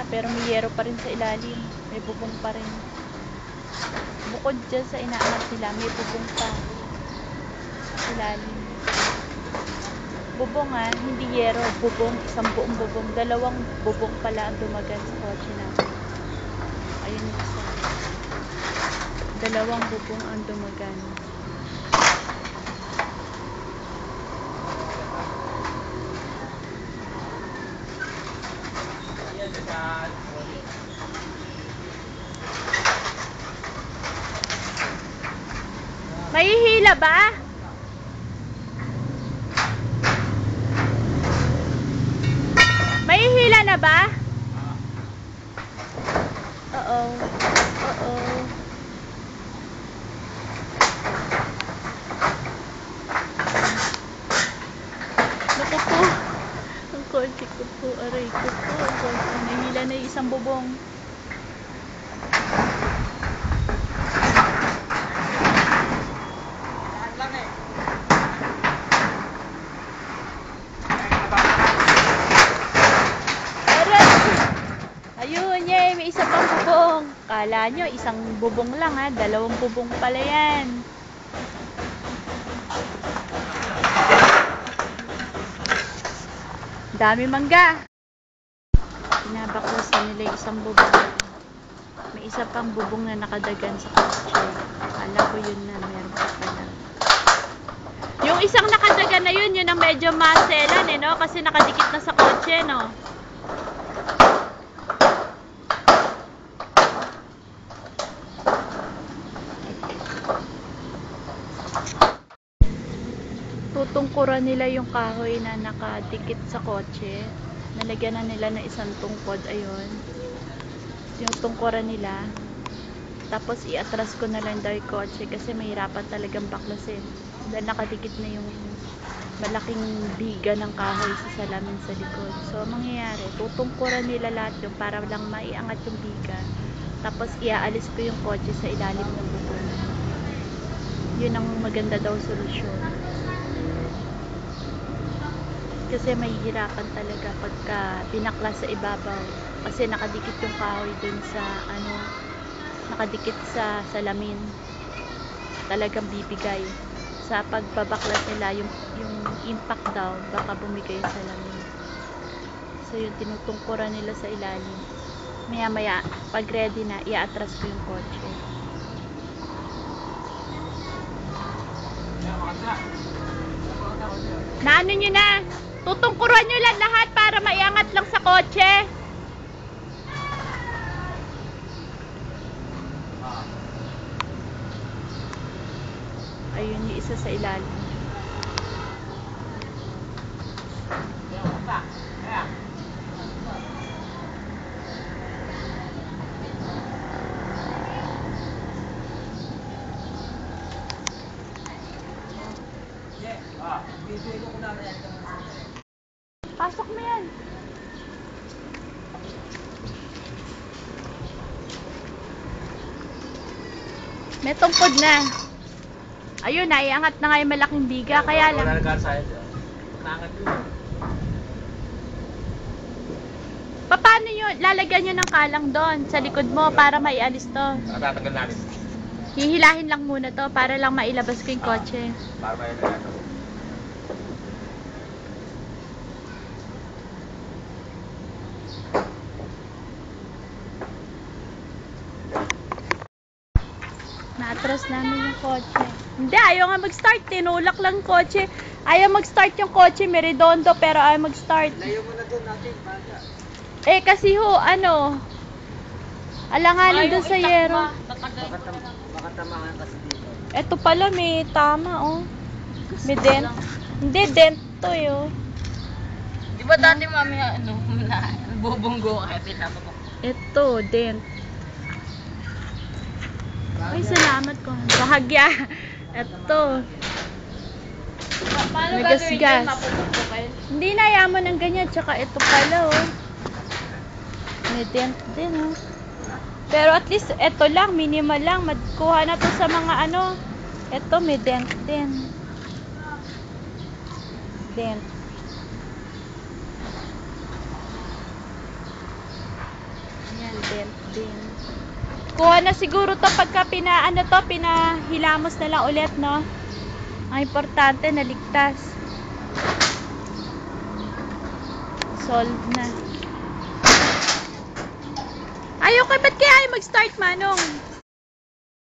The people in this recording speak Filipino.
pero may yero pa rin sa ilalim, may bubong pa rin. Bukod dyan sa inaangat nila, may bubong pa sa ilalim. Bubong hindi yero, bubong, isang buong bubong, dalawang bubong pala ang dumagan sa kotse natin. Ayun yung isa, dalawang bubong ang dumagan. Mahihila ba? Mahihila na ba? Oo. Oo. Naku po. Ang kotse ko po. Aray ko po. Ang kotse. Nahihila na yung isang bubong. Ayun, yay, may isa pang bubong. Kala nyo, isang bubong lang dalawang bubong pala yan. Dami mangga. Pinabaklasan nila yung isang bubong. May isa pang bubong na nakadagan sa kotse. Kala ko yun na, meron pa pala. Yung isang nakadagan na yun ang medyo maselan no? Kasi nakadikit na sa kotse, no? Tutungkuran nila yung kahoy na nakadikit sa kotse. Nalagyan na nila ng isang tungkod, ayun. Yung tungkuran nila. Tapos iatras ko na lang daw yung kotse kasi mahirapan talagang baklasin. Dahil nakadikit na yung malaking biga ng kahoy sa salamin sa likod. So, mangyayari, tutungkuran nila lahat yung para lang maiangat yung biga. Tapos iaalis ko yung kotse sa ilalim ng bubong. Yun ang maganda daw solusyon. Kasi mahihirapan talaga pagka binaklas sa ibabaw. Kasi nakadikit yung kahoy dun sa nakadikit sa salamin. Talagang bibigay. Sa pagbabaklas nila, yung impact daw, baka bumigay sa salamin. So yun, tinutungkuran nila sa ilalim. Maya maya, pag ready na, iaatras ko yung kotse. Naano nyo na? Tutungkuran nyo lang lahat para maiangat lang sa kotse. Ayun yung isa sa ilalim. Pasok mo yan. May tungkod na. Ayun, naiangat na nga yung malaking biga. Kaya lang. Paano nyo? Lalagyan nyo ng kalang doon sa likod mo para maialis to. Tatanggal namin. Hihilahin lang muna to para lang mailabas ko yung kotse. Para mailabas. Naatras namin yung kotse. Hindi, ayaw nga mag-start. Tinulak lang kotse. Ayaw mag-start yung kotse. May redondo pero ayaw mag-start. Layo mo na doon natin. Kasi alanganin doon sa yero. Makatamahan kasi dito. Eto pala, may tama, May dent. Hindi, dent to, Di ba dati mami, bubunggo kaya pinapapok? Eto, dent. Ay, salamat ko. Bahagya. Eto. Paano Nagasgas. gagawin yun? Mapupukpukin? Hindi na yaman ng ganyan. Tsaka ito pala, May dent din, Pero at least, ito lang. Minimal lang. Magkuha na to sa mga Ito, may dent din. Dent. dent din. Kuha na siguro to pagka pinahilamos na lang ulit, no? Ang importante, naligtas. Solve na. Ayaw, ba't kaya ayaw mag-start, Manong?